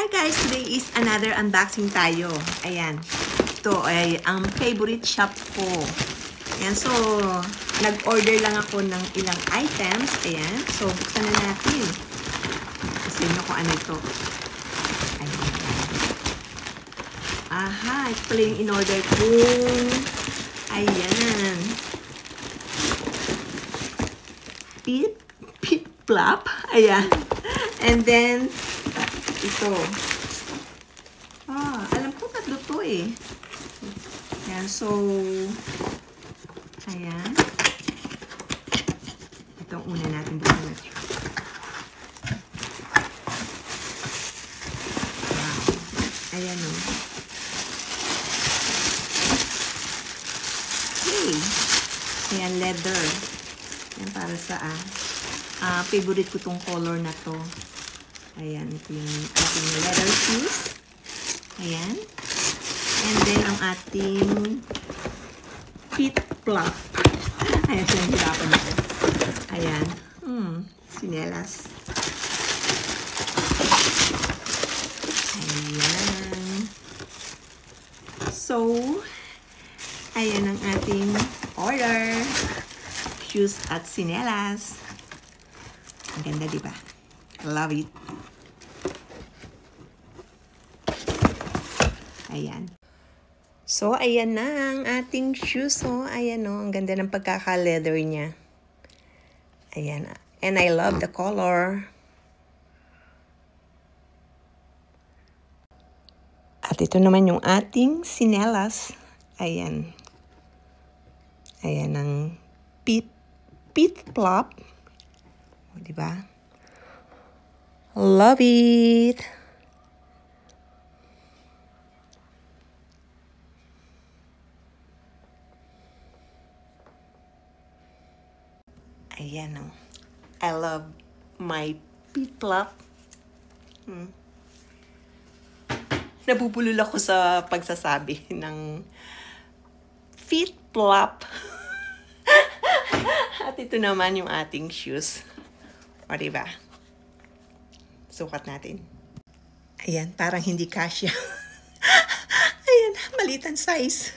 Hi guys! Today is another unboxing tayo. Ayan. Ito ay ang favorite shop ko. Ayan. So, nag-order lang ako ng ilang items. Ayan. So, buksan na natin. Kasi nyo kung ano ito. Ayan. Aha. Ito pala yung in-order ko. Ayan. Pit plop. Ayan. And then, ito. Alam ko tatlo to eh. Ayan, so, ayan. Itong una natin buksan natin. Wow. Ayan o. Hey. Ayan, leather. Ayan, para sa favorite ko tong color na to. Ayan, ito yung ating leather shoes. Ayan. And then, ang ating pit plop. Ayan, siya yung hirapan ito. Ayan. Sinelas. Ayan. So, ayan ang ating order. Shoes at sinelas. Ang ganda, diba? Love it. Ayan. So, ayan na ang ating shoes. So, ayan o. Ang ganda ng pagkaka-leather niya. Ayan. And I love the color. At ito naman yung ating sinelas. Ayan. Ayan ang pit plop. O, diba? Love it! Ayan o. I love my pit plop. Nabubulol ako sa pagsasabi ng pit plop. At ito naman yung ating shoes. O, diba? Sukat natin. Ayan, parang hindi kasya. Ayan, maliit ang size.